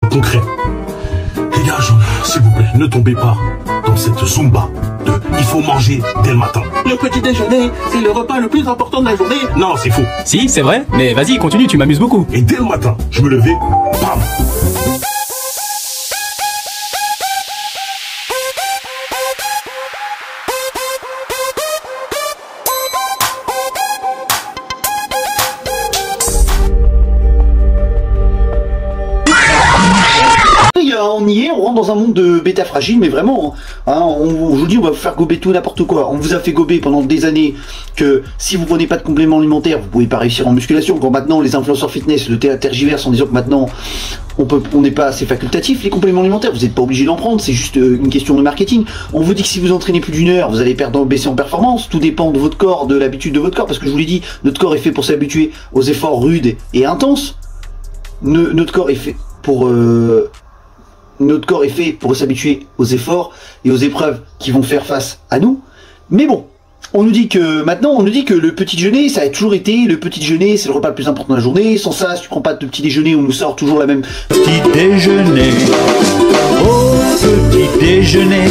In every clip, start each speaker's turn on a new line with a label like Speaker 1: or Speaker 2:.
Speaker 1: concret. Les gars, s'il vous plaît, ne tombez pas dans cette zumba de il faut manger dès le matin. Le petit déjeuner, c'est le repas le plus important de la journée. Non, c'est faux.
Speaker 2: Si, c'est vrai, mais vas-y, continue, tu m'amuses beaucoup.
Speaker 1: Et dès le matin, je me levais, bam.
Speaker 3: On y est, on rentre dans un monde de bêta fragile, mais vraiment, hein, je vous dis, on va vous faire gober tout n'importe quoi. On vous a fait gober pendant des années que si vous prenez pas de compléments alimentaires, vous pouvez pas réussir en musculation. Quand maintenant les influenceurs fitness le tergiversent en disant que maintenant on n'est pas assez facultatif, les compléments alimentaires, vous n'êtes pas obligé d'en prendre, c'est juste une question de marketing. On vous dit que si vous entraînez plus d'une heure, vous allez baisser en performance, tout dépend de votre corps, de l'habitude de votre corps, parce que je vous l'ai dit, notre corps est fait pour s'habituer aux efforts rudes et intenses. Notre corps est fait pour s'habituer aux efforts et aux épreuves qui vont faire face à nous. Mais bon, on nous dit que le petit déjeuner, ça a toujours été, le petit déjeuner, c'est le repas le plus important de la journée. Sans ça, si tu prends pas de petit déjeuner, on nous sort toujours la même petit déjeuner. Au petit déjeuner,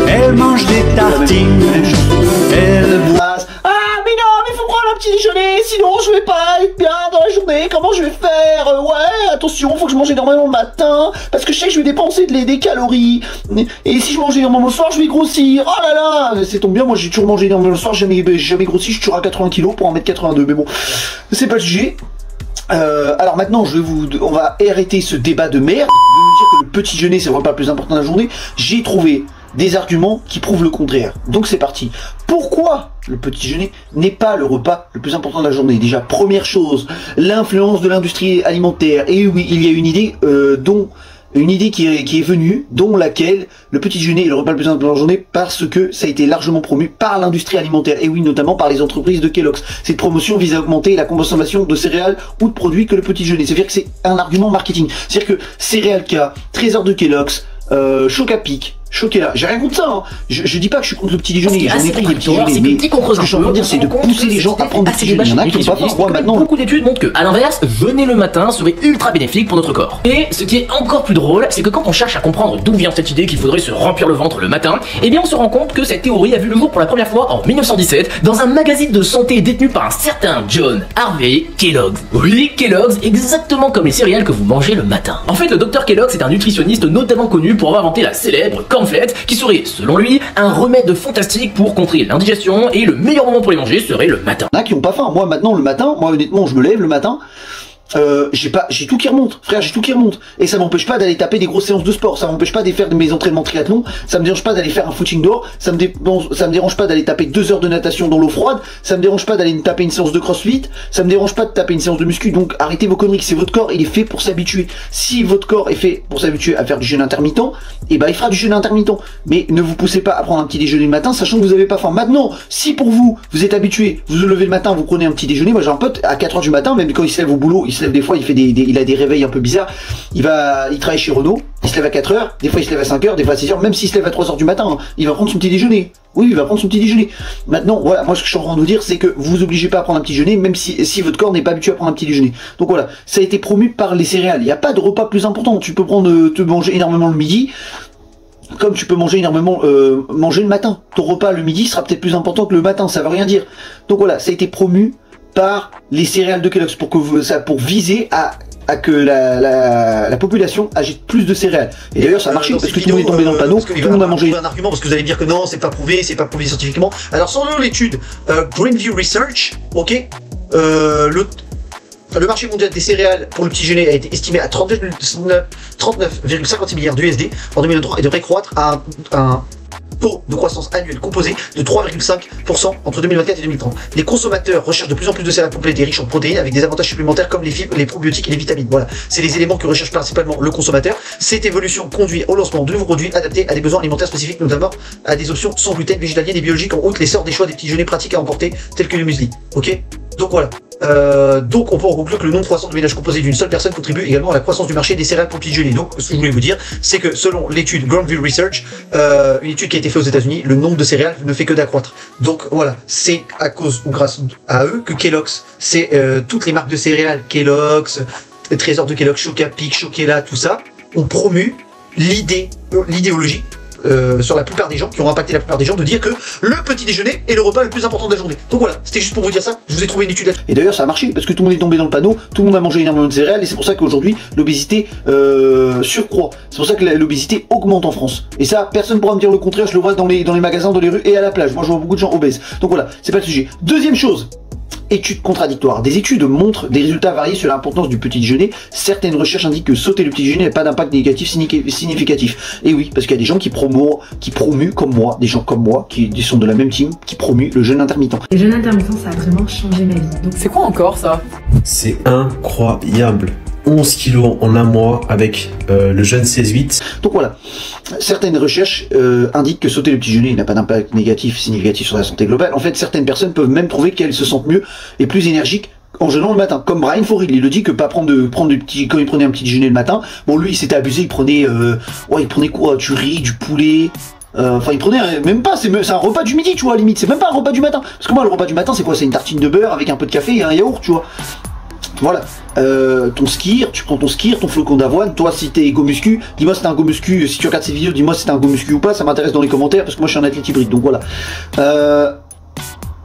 Speaker 3: elle mange des tartines, elle brasse. Ah mais non, mais faut prendre un petit déjeuner, sinon je vais pas être bien dans la journée. Comment je vais faire? Ouais, attention, faut que je mange énormément le matin, parce que je sais que je vais dépenser des calories. Et si je mange énormément le soir, je vais grossir. Oh là là, c'est tombe bien, moi j'ai toujours mangé énormément le soir, jamais grossi, je suis toujours à 80 kg pour 1m82, mais bon, c'est pas le sujet. Alors maintenant, on va arrêter ce débat de merde, de nous dire que le petit déjeuner c'est le repas le plus important de la journée. J'ai trouvé des arguments qui prouvent le contraire. Donc c'est parti. Pourquoi le petit déjeuner n'est pas le repas le plus important de la journée? Déjà, première chose, l'influence de l'industrie alimentaire. Et oui, il y a une idée qui est venue, dont laquelle le petit déjeuner est le repas le plus important de la journée parce que ça a été largement promu par l'industrie alimentaire. Et oui, notamment par les entreprises de Kellogg's. Cette promotion vise à augmenter la consommation de céréales ou de produits que le petit déjeuner. C'est-à-dire que c'est un argument marketing. C'est-à-dire que Céréales K, Trésor de Kellogg's, Chocapic, Choqué-là, j'ai rien contre ça, hein. Je dis pas que je suis contre le petit déjeuner, j'en ai pris des petits déjeuners, mais ce que je suis en train de dire, c'est de pousser les gens à prendre des petits déjeuners. Il y en a qui sont pas forts, maintenant.
Speaker 4: Beaucoup d'études montrent que, à l'inverse, jeûner le matin serait ultra bénéfique pour notre corps. Et ce qui est encore plus drôle, c'est que quand on cherche à comprendre d'où vient cette idée qu'il faudrait se remplir le ventre le matin, eh bien on se rend compte que cette théorie a vu le jour pour la première fois en 1917 dans un magazine de santé détenu par un certain John Harvey Kellogg. Oui, Kellogg's, exactement comme les céréales que vous mangez le matin. En fait, le docteur Kellogg, c'est un nutritionniste notamment connu pour avoir inventé la célèbre cornflakes, qui serait, selon lui, un remède fantastique pour contrer l'indigestion, et le meilleur moment pour les manger serait le matin.
Speaker 3: Il y en a qui ont pas faim. Moi maintenant le matin, honnêtement je me lève le matin, j'ai tout qui remonte, frère, j'ai tout qui remonte. Et ça m'empêche pas d'aller taper des grosses séances de sport, ça m'empêche pas d'aller faire mes entraînements triathlon, ça me dérange pas d'aller faire un footing dehors, ça me dérange pas d'aller taper 2 heures de natation dans l'eau froide, ça me dérange pas d'aller me taper une séance de crossfit, ça me dérange pas de taper une séance de muscu. Donc arrêtez vos conneries, c'est votre corps, il est fait pour s'habituer. Si votre corps est fait pour s'habituer à faire du jeûne intermittent, et ben il fera du jeûne intermittent. Mais ne vous poussez pas à prendre un petit déjeuner le matin, sachant que vous avez pas faim. Maintenant, si pour vous êtes habitué, vous vous levez le matin, vous prenez un petit déjeuner. Moi j'ai un pote à 4 heures du matin, même quand il se lève au boulot, il se lève des fois, il a des réveils un peu bizarres. Il travaille chez Renault, il se lève à 4 heures, des fois il se lève à 5 heures, des fois à 6 heures, même s'il se lève à 3 heures du matin, hein, il va prendre son petit déjeuner. Oui, il va prendre son petit déjeuner. Maintenant, voilà, moi ce que je suis en train de vous dire, c'est que vous vous obligez pas à prendre un petit déjeuner, même si votre corps n'est pas habitué à prendre un petit déjeuner. Donc voilà, ça a été promu par les céréales. Il n'y a pas de repas plus important. Tu peux te manger énormément le midi, comme tu peux manger énormément manger le matin. Ton repas le midi sera peut-être plus important que le matin, ça veut rien dire. Donc voilà, ça a été promu par les céréales de Kellogg's pour viser à que la population achète plus de céréales. Et d'ailleurs ça a marché parce que tout le monde est tombé dans le panneau, tout le monde a mangé.
Speaker 5: Un argument parce que vous allez me dire que non, c'est pas prouvé scientifiquement. Alors selon l'étude Greenview Research, ok, le marché mondial des céréales pour le petit déjeuner a été estimé à 39,56 milliards d'USD en 2023 et devrait croître à un taux de croissance annuel composé de 3,5% entre 2024 et 2030. Les consommateurs recherchent de plus en plus de céréales complètes et riches en protéines avec des avantages supplémentaires comme les fibres, les probiotiques et les vitamines. Voilà, c'est les éléments que recherche principalement le consommateur. Cette évolution conduit au lancement de nouveaux produits adaptés à des besoins alimentaires spécifiques, notamment à des options sans gluten, végétaliennes et biologiques, en outre l'essor des choix des petits déjeuners pratiques à emporter tels que le muesli. Ok, donc voilà. Donc on peut en conclure que le nombre croissant de ménages composés d'une seule personne contribue également à la croissance du marché des céréales pour petit déjeuner. Donc ce que je voulais vous dire, c'est que selon l'étude Grandview Research, une étude qui a été faite aux États-Unis, le nombre de céréales ne fait que d'accroître. Donc voilà, c'est à cause ou grâce à eux que Kellogg's, c'est toutes les marques de céréales, Kellogg's, Trésor de Kellogg's, Chocapic, Choquela, tout ça, ont promu l'idéologie sur la plupart des gens, qui ont impacté la plupart des gens, de dire que le petit déjeuner est le repas le plus important de la journée. Donc voilà, c'était juste pour vous dire ça, je vous ai trouvé une étude là-dessus.
Speaker 3: Et d'ailleurs ça a marché, parce que tout le monde est tombé dans le panneau, tout le monde a mangé énormément de céréales, et c'est pour ça qu'aujourd'hui l'obésité surcroît. C'est pour ça que l'obésité augmente en France. Et ça, personne ne pourra me dire le contraire, je le vois dans les magasins, dans les rues et à la plage. Moi je vois beaucoup de gens obèses. Donc voilà, c'est pas le sujet. Deuxième chose, études contradictoires. Des études montrent des résultats variés sur l'importance du petit déjeuner. Certaines recherches indiquent que sauter le petit déjeuner n'a pas d'impact négatif significatif. Et oui, parce qu'il y a des gens qui promuent comme moi, des gens comme moi, qui sont de la même team, qui promuent le jeûne intermittent.
Speaker 6: Le jeûne intermittent, ça a vraiment changé ma vie. Donc
Speaker 7: C'est quoi encore ça?
Speaker 8: C'est incroyable. 11 kilos en un mois avec le jeûne 16-8.
Speaker 3: Donc voilà, certaines recherches indiquent que sauter le petit déjeuner n'a pas d'impact négatif significatif sur la santé globale. En fait, certaines personnes peuvent même trouver qu'elles se sentent mieux et plus énergiques en jeûnant le matin. Comme Brian Foril, il le dit que pas prendre du petit, quand il prenait un petit déjeuner le matin, bon lui il s'était abusé, il prenait quoi, du riz, du poulet. Enfin il prenait même pas, c'est un repas du midi, tu vois, limite, c'est même pas un repas du matin. Parce que moi le repas du matin c'est quoi? C'est une tartine de beurre avec un peu de café et un yaourt, tu vois. Voilà, ton skir, tu prends ton skir, ton flocon d'avoine. Toi si t'es go muscu, dis-moi si t'es un go muscu. Si tu regardes ces vidéos, dis-moi si t'es un go muscu ou pas, ça m'intéresse dans les commentaires parce que moi je suis un athlète hybride, donc voilà.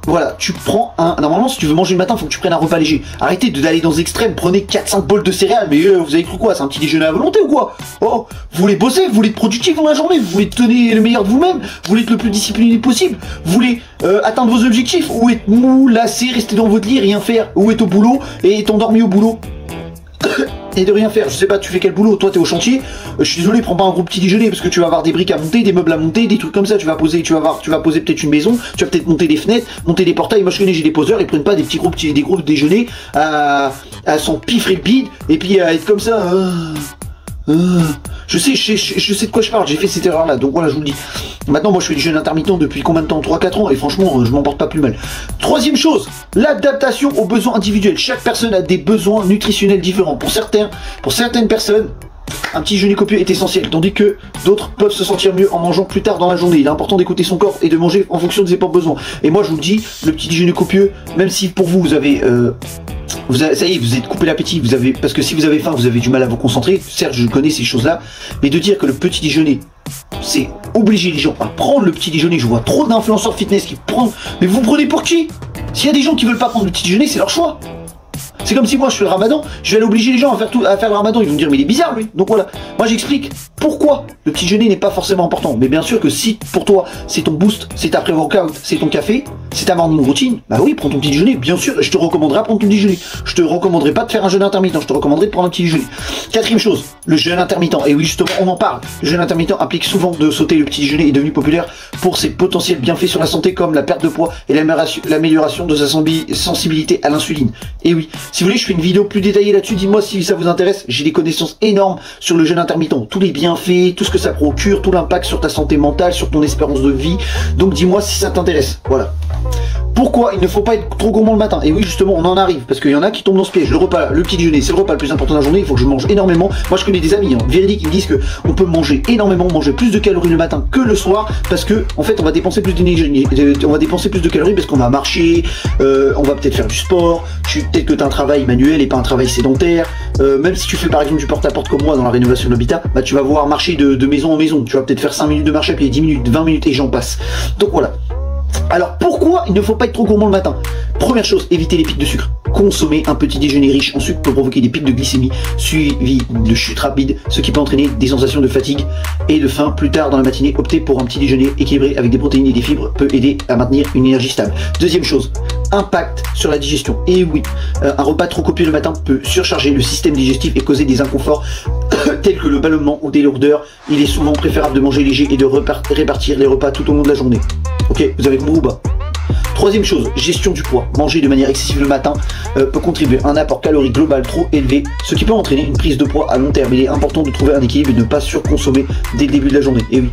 Speaker 3: Voilà, tu prends normalement si tu veux manger le matin, faut que tu prennes un repas léger. Arrêtez d'aller dans les extrêmes, prenez 4-5 bols de céréales, mais vous avez cru quoi? C'est un petit déjeuner à volonté ou quoi? Oh, vous voulez bosser, vous voulez être productif dans la journée, vous voulez donner le meilleur de vous-même, vous voulez être le plus discipliné possible, vous voulez atteindre vos objectifs, ou être mou, lassé, rester dans votre lit, rien faire, ou être au boulot, et être endormi au boulot. Et de rien faire, je sais pas, tu fais quel boulot, toi t'es au chantier, je suis désolé, prends pas un gros petit déjeuner parce que tu vas avoir des briques à monter, des meubles à monter, des trucs comme ça, tu vas poser peut-être une maison, tu vas peut-être monter des fenêtres, monter des portails. Moi je connais, j'ai des poseurs, ils prennent pas des gros déjeuners à s'en piffrer le bide et puis à être comme ça. Je sais de quoi je parle, j'ai fait cette erreur là, donc voilà, je vous le dis. Maintenant moi je fais du jeûne intermittent depuis combien de temps? 3-4 ans, et franchement je m'en porte pas plus mal. Troisième chose, l'adaptation aux besoins individuels. Chaque personne a des besoins nutritionnels différents. Pour certaines personnes, un petit déjeuner copieux est essentiel, tandis que d'autres peuvent se sentir mieux en mangeant plus tard dans la journée. Il est important d'écouter son corps et de manger en fonction de ses propres besoins. Et moi je vous le dis, le petit déjeuner copieux, même si pour vous ça y est, vous êtes coupé l'appétit, parce que si vous avez faim, vous avez du mal à vous concentrer. Certes, je connais ces choses-là, mais de dire que le petit déjeuner, c'est obliger les gens à prendre le petit déjeuner. Je vois trop d'influenceurs fitness qui prennent. Mais vous prenez pour qui? S'il y a des gens qui veulent pas prendre le petit déjeuner, c'est leur choix. C'est comme si moi je fais le ramadan, je vais aller obliger les gens à faire le ramadan, ils vont me dire mais il est bizarre lui. Donc voilà, moi j'explique pourquoi le petit déjeuner n'est pas forcément important. Mais bien sûr que si pour toi c'est ton boost, c'est ta pré-workout, c'est ton café, c'est ta morning routine, bah oui, prends ton petit déjeuner, bien sûr, je te recommanderais de prendre ton déjeuner. Je te recommanderais pas de faire un jeûne intermittent, je te recommanderais de prendre un petit déjeuner. Quatrième chose, le jeûne intermittent. Et oui justement on en parle. Le jeûne intermittent implique souvent de sauter. Le petit déjeuner est devenu populaire pour ses potentiels bienfaits sur la santé comme la perte de poids et l'amélioration de sa sensibilité à l'insuline. Et oui, si vous voulez je fais une vidéo plus détaillée là-dessus, dis-moi si ça vous intéresse, j'ai des connaissances énormes sur le jeûne intermittent, tous les bienfaits, tout ce que ça procure, tout l'impact sur ta santé mentale, sur ton espérance de vie, donc dis-moi si ça t'intéresse, voilà. Pourquoi il ne faut pas être trop gourmand le matin? Et oui justement on en arrive, parce qu'il y en a qui tombent dans ce piège. Le petit déjeuner c'est le repas le plus important de la journée, il faut que je mange énormément. Moi je connais des amis véridiques qui me disent que on peut manger énormément, manger plus de calories le matin que le soir, parce que en fait on va dépenser plus d'énergie, on va dépenser plus de calories parce qu'on va marcher, on va peut-être faire du sport, peut-être que tu as un travail manuel et pas un travail sédentaire, même si tu fais par exemple du porte-à-porte comme moi dans la rénovation de l'habitat, bah tu vas voir marcher de maison en maison, tu vas peut-être faire 5 minutes de marche à pied, 10 minutes, 20 minutes et j'en passe. Donc voilà. Alors pourquoi il ne faut pas être trop gourmand le matin? Première chose, éviter les pics de sucre. Consommer un petit déjeuner riche en sucre peut provoquer des pics de glycémie suivis de chutes rapides, ce qui peut entraîner des sensations de fatigue et de faim plus tard dans la matinée. Opter pour un petit déjeuner équilibré avec des protéines et des fibres peut aider à maintenir une énergie stable. Deuxième chose, impact sur la digestion. Et oui, un repas trop copieux le matin peut surcharger le système digestif et causer des inconforts tels que le ballonnement ou des lourdeurs. Il est souvent préférable de manger léger et de répartir les repas tout au long de la journée. Ok, vous avez compris ou pas? Troisième chose, gestion du poids. Manger de manière excessive le matin peut contribuer à un apport calorique global trop élevé, ce qui peut entraîner une prise de poids à long terme. Il est important de trouver un équilibre et de ne pas surconsommer dès le début de la journée. Et oui.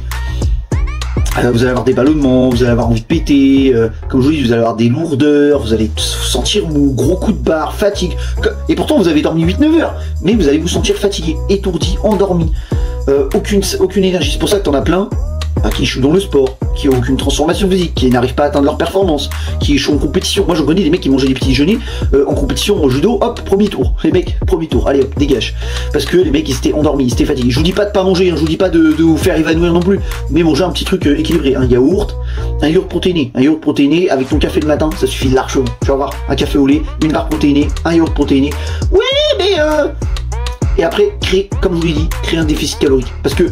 Speaker 3: Vous allez avoir des ballonnements, vous allez avoir envie de péter, comme je vous dis, vous allez avoir des lourdeurs, vous allez vous sentir mou, gros coup de barre, fatigue. Et pourtant vous avez dormi 8-9 heures, mais vous allez vous sentir fatigué, étourdi, endormi, aucune énergie. C'est pour ça que t'en as plein. qui échouent dans le sport, qui n'ont aucune transformation physique, qui n'arrivent pas à atteindre leur performance, qui échouent en compétition. Moi, j'en connais des mecs qui mangeaient des petits déjeuners en compétition, au judo, hop, premier tour. Les mecs, premier tour, allez hop, dégage. Parce que les mecs, ils étaient endormis, ils étaient fatigués. Je vous dis pas de pas manger, hein, je vous dis pas de vous faire évanouir non plus, mais manger un petit truc équilibré, un yaourt protéiné avec ton café le matin, ça suffit largement. Tu vas voir, un café au lait, une barre protéinée, un yaourt protéiné. Oui, mais et après, comme je vous l'ai dit, créer un déficit calorique. Parce que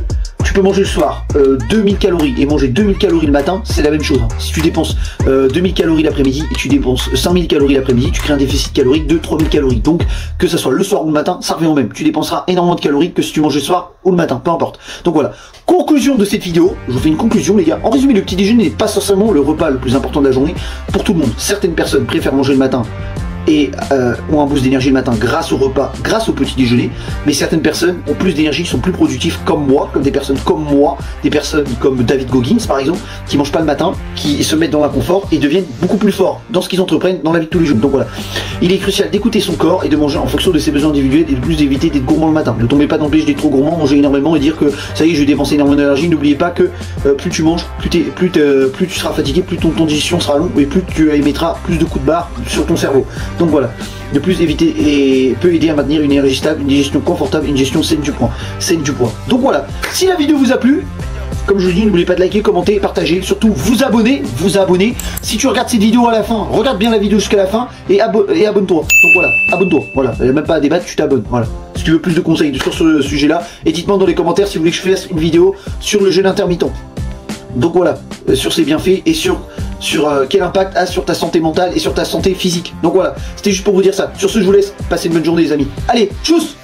Speaker 3: tu peux manger le soir 2000 calories et manger 2000 calories le matin, c'est la même chose. Hein. Si tu dépenses 2000 calories l'après-midi et tu dépenses 5000 calories l'après-midi, tu crées un déficit calorique de 3000 calories. Donc, que ça soit le soir ou le matin, ça revient au même. Tu dépenseras énormément de calories que si tu manges le soir ou le matin, peu importe. Donc voilà. Conclusion de cette vidéo, je vous fais une conclusion les gars. En résumé, le petit déjeuner n'est pas forcément le repas le plus important de la journée pour tout le monde. Certaines personnes préfèrent manger le matin et ont un boost d'énergie le matin grâce au repas, grâce au petit déjeuner, mais certaines personnes ont plus d'énergie, sont plus productives comme moi, comme des personnes comme moi, des personnes comme David Goggins par exemple, qui mangent pas le matin, qui se mettent dans l'inconfort et deviennent beaucoup plus forts dans ce qu'ils entreprennent dans la vie de tous les jours. Donc voilà, il est crucial d'écouter son corps et de manger en fonction de ses besoins individuels et de plus d'éviter d'être gourmand le matin. Ne tombez pas dans le piège d'être trop gourmand, manger énormément et dire que ça y est, je vais dépenser énormément d'énergie. N'oubliez pas que plus tu manges, plus tu seras fatigué, plus ton digestion sera long et plus tu émettras plus de coups de barre sur ton cerveau. Donc voilà, de plus éviter et peut aider à maintenir une énergie stable, une digestion confortable, une gestion saine du poids. Donc voilà, si la vidéo vous a plu, comme je vous dis, n'oubliez pas de liker, commenter, partager, surtout vous abonner. Si tu regardes cette vidéo à la fin, regarde bien la vidéo jusqu'à la fin et abonne-toi. Donc voilà, abonne-toi. Voilà, il n'y a même pas à débattre, tu t'abonnes. Voilà. Si tu veux plus de conseils sur ce sujet-là, et dites-moi dans les commentaires si vous voulez que je fasse une vidéo sur le jeûne intermittent. Donc voilà, sur ses bienfaits et sur quel impact a sur ta santé mentale et sur ta santé physique. Donc voilà, c'était juste pour vous dire ça. Sur ce, je vous laisse. Passez une bonne journée les amis. Allez, tchuss!